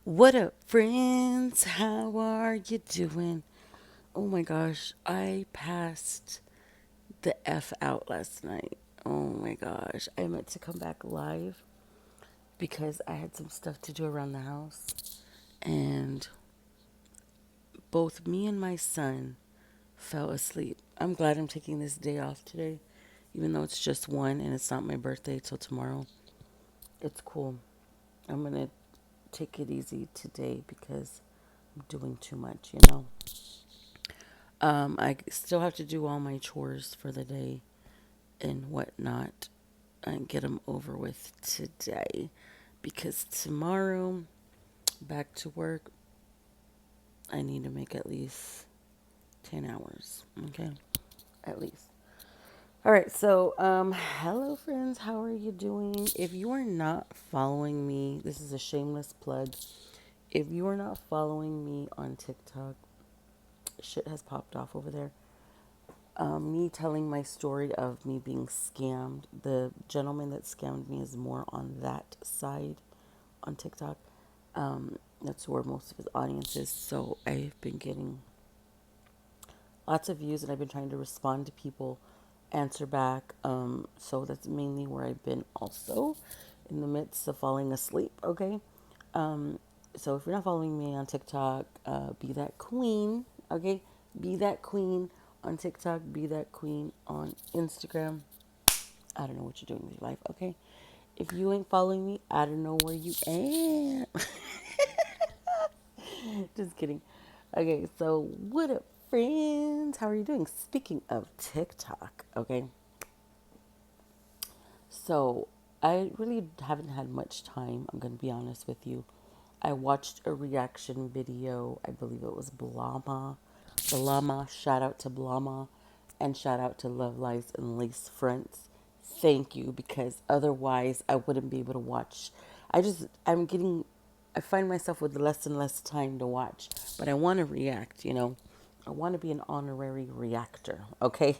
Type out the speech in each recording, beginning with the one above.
What up, friends? How are you doing? Oh my gosh, I passed the F out last night. Oh my gosh, I meant to come back live because I had some stuff to do around the house, and both me and my son fell asleep. I'm glad I'm taking this day off today, even though it's just one and it's not my birthday till tomorrow. It's cool. I'm gonna take it easy today because I'm doing too much, you know. I still have to do all my chores for the day and whatnot and get them over with today because tomorrow, back to work, I need to make at least 10 hours. Okay? At least. All right, so hello friends, how are you doing? If you are not following me, this is a shameless plug. If you are not following me on TikTok, shit has popped off over there. Me telling my story of me being scammed. The gentleman that scammed me is more on that side on TikTok. That's where most of his audience is. So I've been getting lots of views and I've been trying to respond to people, answer back. So that's mainly where I've been also in the midst of falling asleep. Okay. So if you're not following me on TikTok, be that queen. Okay. Be that queen on TikTok. Be that queen on Instagram. I don't know what you're doing with your life. Okay. If you ain't following me, I don't know where you at. Just kidding. Okay, so what up, friends? How are you doing? Speaking of TikTok, okay, so I really haven't had much time. I'm gonna be honest with you. I watched a reaction video. I believe it was Blama. Blama. Shout out to Blama, and shout out to Love Lies and Lace Fronts. Thank you, because otherwise I wouldn't be able to watch. I find myself with less and less time to watch, but I want to react, you know. I want to be an honorary reactor, okay?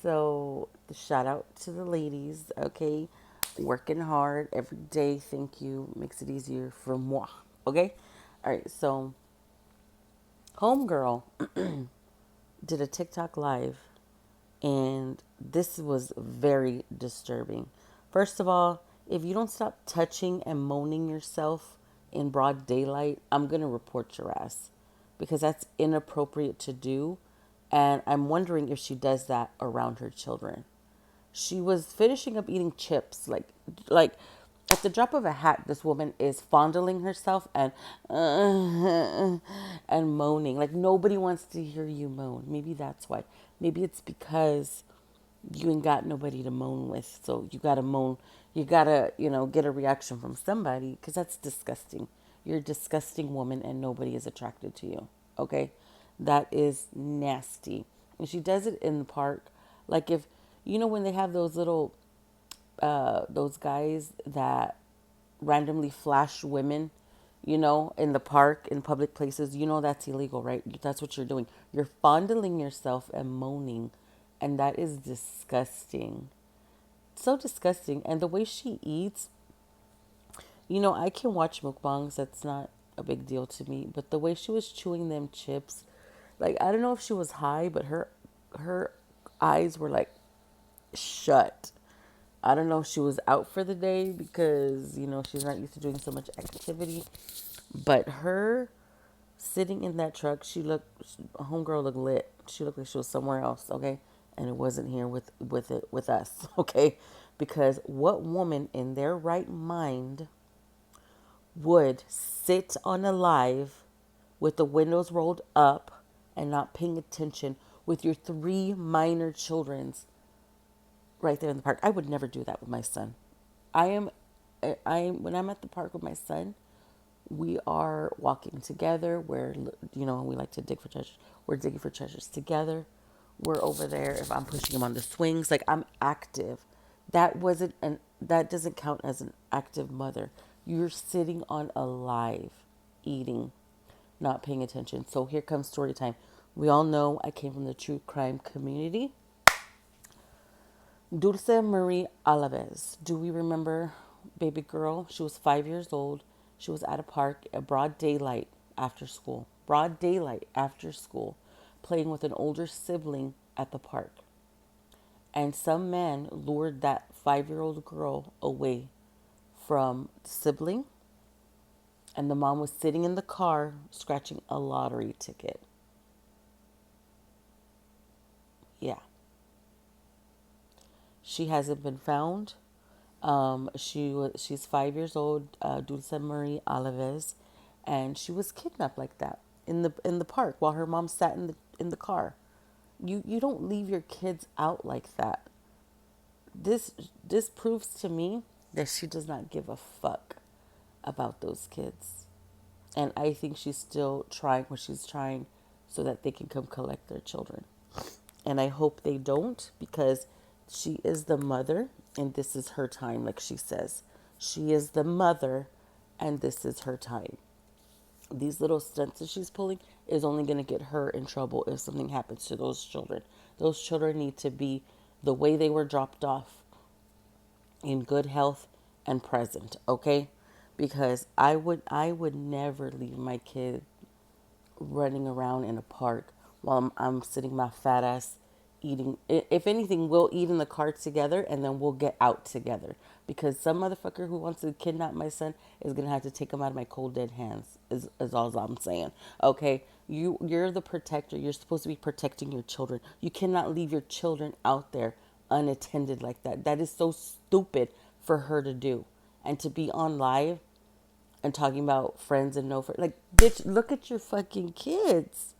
So, shout out to the ladies, okay? Working hard every day, thank you. Makes it easier for moi, okay? All right, so Homegirl did a TikTok live, and this was very disturbing. First of all, if you don't stop touching and moaning yourself in broad daylight, I'm going to report your ass because that's inappropriate to do. And I'm wondering if she does that around her children. She was finishing up eating chips, like at the drop of a hat. This woman is fondling herself and moaning. Like nobody wants to hear you moan. Maybe that's why. Maybe it's because you ain't got nobody to moan with, so you gotta moan. You gotta, get a reaction from somebody because that's disgusting. You're a disgusting woman, and nobody is attracted to you. Okay, that is nasty. And she does it in the park, like if when they have those little those guys that randomly flash women, in the park, in public places, that's illegal, right? That's what you're doing. You're fondling yourself and moaning, and that is disgusting. So disgusting. And the way she eats, I can watch mukbangs. That's not a big deal to me. But the way she was chewing them chips, like I don't know if she was high, but her eyes were like shut. I don't know if she was out for the day because, she's not used to doing so much activity. But her sitting in that truck, homegirl looked lit. She looked like she was somewhere else, okay? And it wasn't here with us, okay? Because what woman in their right mind would sit on a live with the windows rolled up and not paying attention with your three minor children's right there in the park? I would never do that with my son. I am, when I'm at the park with my son, we are walking together. We like to dig for treasures. We're digging for treasures together. We're over there. If I'm pushing him on the swings, like I'm active. That doesn't count as an active mother. You're sitting on a live, eating, not paying attention. So here comes story time. We all know I came from the true crime community. Dulce Marie Alaves. Do we remember baby girl? She was 5 years old. She was at a park, a broad daylight after school, playing with an older sibling at the park. And some man lured that 5-year-old girl away from the sibling, and the mom was sitting in the car scratching a lottery ticket. Yeah. She hasn't been found. She's 5 years old, Dulce Marie Alves, and she was kidnapped like that in the park while her mom sat in the car. You don't leave your kids out like that. This this proves to me that she does not give a fuck about those kids. And I think she's still trying what she's trying so that they can come collect their children. And I hope they don't, because she is the mother and this is her time, like she says. She is the mother and this is her time. These little stunts that she's pulling is only going to get her in trouble if something happens to those children. Those children need to be the way they were dropped off, in good health and present, okay? Because I would never leave my kid running around in a park while I'm sitting my fat ass eating. If anything, we'll eat in the car together and then we'll get out together. Because some motherfucker who wants to kidnap my son is gonna have to take him out of my cold dead hands. Is all I'm saying. Okay, you're the protector. You're supposed to be protecting your children. You cannot leave your children out there unattended like that. That is so stupid for her to do, and to be on live and talking about friends and no friends. Like, bitch, look at your fucking kids.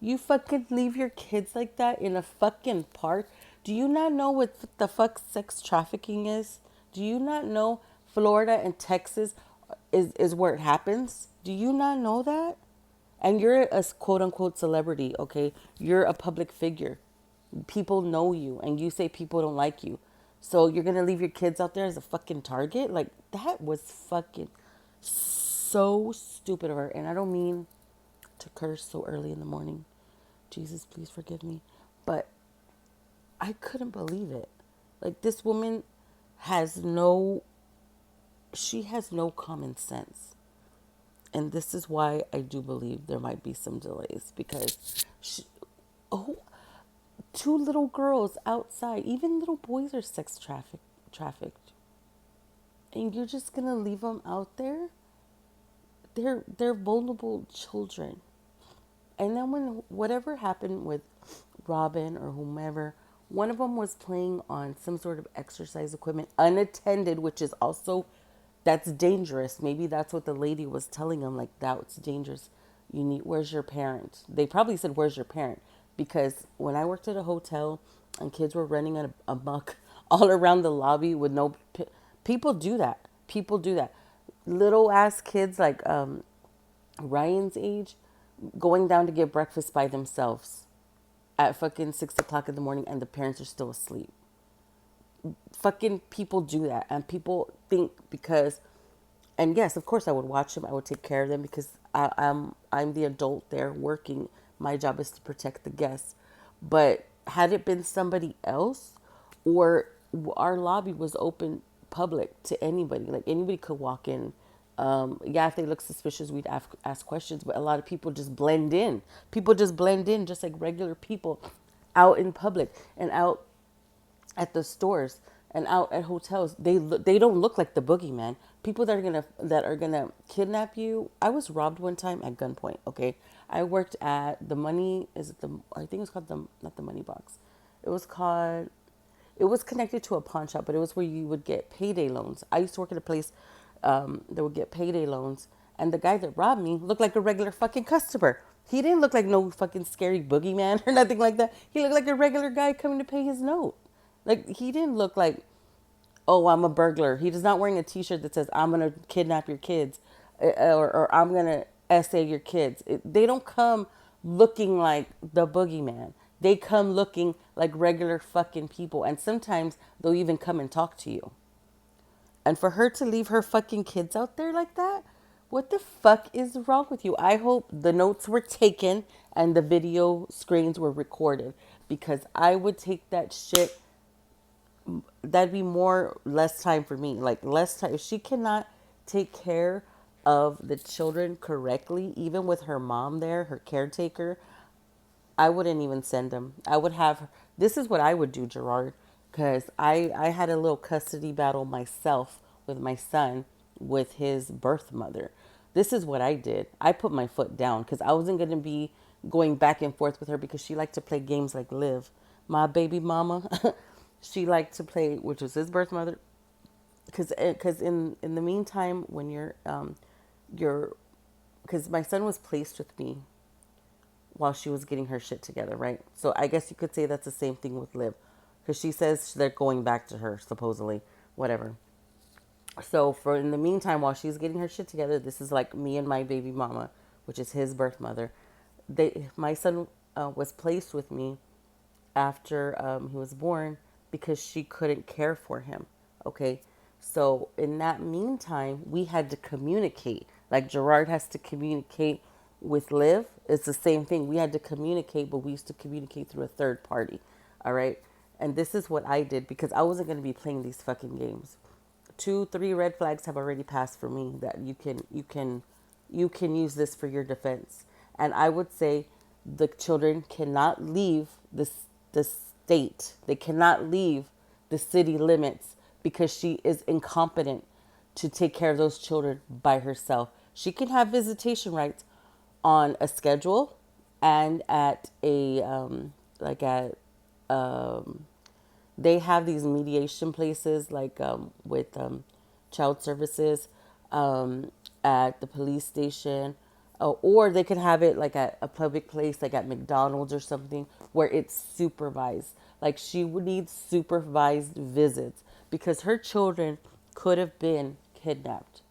You fucking leave your kids like that in a fucking park. Do you not know what the fuck sex trafficking is? Do you not know Florida and Texas is where it happens? Do you not know that? And you're a quote unquote celebrity, okay? You're a public figure. People know you, and you say people don't like you. So you're gonna leave your kids out there as a fucking target? Like, that was fucking so stupid of her. And I don't mean to curse so early in the morning. Jesus, please forgive me. But I couldn't believe it. Like, this woman has no, she has no common sense. And this is why I do believe there might be some delays, because she, oh, two little girls outside, even little boys are trafficked. And you're just going to leave them out there? They're vulnerable children. And then when whatever happened with Robin or whomever, one of them was playing on some sort of exercise equipment unattended, which is also, that's dangerous. Maybe that's what the lady was telling him, like, that's dangerous. You need, where's your parent? They probably said, where's your parent? Because when I worked at a hotel and kids were running amok all around the lobby with no, people do that. People do that. Little ass kids like Ryan's age going down to get breakfast by themselves at fucking 6 o'clock in the morning and the parents are still asleep. Fucking people do that, and people think because, and yes, of course I would watch them, I would take care of them because I'm the adult there working. My job is to protect the guests. But had it been somebody else, or our lobby was open public to anybody, like anybody could walk in. Yeah, if they look suspicious, we'd ask questions, but a lot of people just blend in. People just blend in just like regular people out in public and out at the stores and out at hotels. They don't look like the boogeyman. People that are gonna kidnap you. I was robbed one time at gunpoint. Okay, I worked at the money. Is it the? I think it was called the, not the Money Box. It was called. It was connected to a pawn shop, but it was where you would get payday loans. I used to work at a place that would get payday loans, and the guy that robbed me looked like a regular fucking customer. He didn't look like no fucking scary boogeyman or nothing like that. He looked like a regular guy coming to pay his note. Like, he didn't look like, oh, I'm a burglar. He is not wearing a T-shirt that says, I'm going to kidnap your kids, or I'm going to essay your kids. They don't come looking like the boogeyman. They come looking like regular fucking people. And sometimes they'll even come and talk to you. And for her to leave her fucking kids out there like that, what the fuck is wrong with you? I hope the notes were taken and the video screens were recorded, because I would take that shit. That'd be less time for me. Like, less time. If she cannot take care of the children correctly, even with her mom there, her caretaker, I wouldn't even send them. I would have, this is what I would do, Gerard, because I had a little custody battle myself with my son with his birth mother. This is what I did. I put my foot down because I wasn't going to be going back and forth with her because she liked to play games like Live. My baby mama, she liked to play, which was his birth mother. Because in the meantime, when you're, because my son was placed with me while she was getting her shit together, right? So I guess you could say that's the same thing with Liv, because she says they're going back to her supposedly, whatever. So for in the meantime, while she's getting her shit together, this is like me and my baby mama, which is his birth mother. My son was placed with me after he was born because she couldn't care for him. Okay. So in that meantime, we had to communicate. Like Gerard has to communicate with Liv. It's the same thing. We had to communicate, but we used to communicate through a third party. All right. And this is what I did because I wasn't going to be playing these fucking games. Two, three red flags have already passed for me that you can use this for your defense. And I would say the children cannot leave the state. They cannot leave the city limits because she is incompetent to take care of those children by herself. She can have visitation rights on a schedule and at a like at they have these mediation places like with child services at the police station, or they could have it like at a public place like at McDonald's or something where it's supervised. Like she would need supervised visits because her children could have been kidnapped.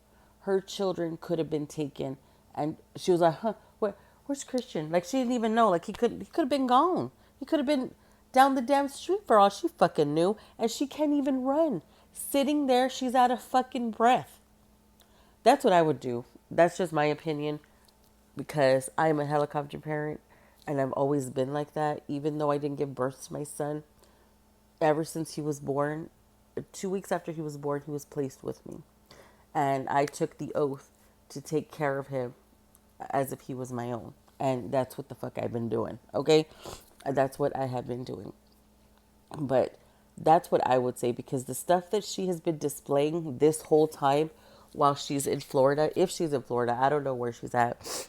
Her children could have been taken, and she was like, huh, where's Christian? Like she didn't even know. Like he could have been gone. He could have been down the damn street for all she fucking knew, and she can't even run. Sitting there, she's out of fucking breath. That's what I would do. That's just my opinion because I'm a helicopter parent and I've always been like that. Even though I didn't give birth to my son, ever since he was born, 2 weeks after he was born, he was placed with me. And I took the oath to take care of him as if he was my own. And that's what the fuck I've been doing. Okay? That's what I have been doing. But that's what I would say because the stuff that she has been displaying this whole time while she's in Florida, if she's in Florida, I don't know where she's at.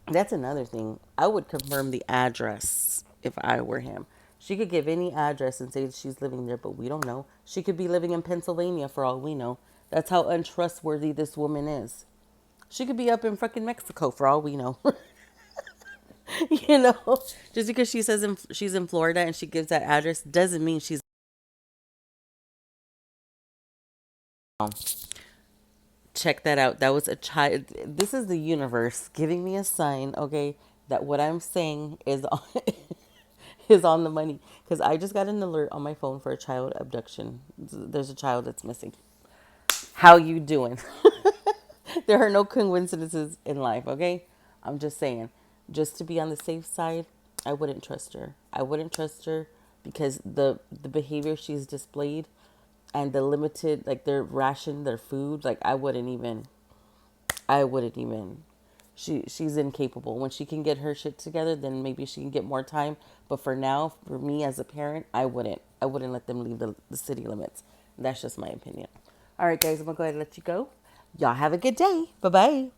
That's another thing. I would confirm the address if I were him. She could give any address and say she's living there, but we don't know. She could be living in Pennsylvania for all we know. That's how untrustworthy this woman is. She could be up in fucking Mexico for all we know. you know, just because she says she's in Florida and she gives that address doesn't mean she's. Check that out. That was a child. This is the universe giving me a sign, okay, that what I'm saying is on, is on the money. Because I just got an alert on my phone for a child abduction. There's a child that's missing. How you doing? There are no coincidences in life, okay? I'm just saying. Just to be on the safe side, I wouldn't trust her. I wouldn't trust her because the behavior she's displayed and the limited like their ration, their food, like I wouldn't even she's incapable. When she can get her shit together, then maybe she can get more time. But for now, for me as a parent, I wouldn't let them leave the city limits. That's just my opinion. All right, guys, I'm gonna go ahead and let you go. Y'all have a good day. Bye bye.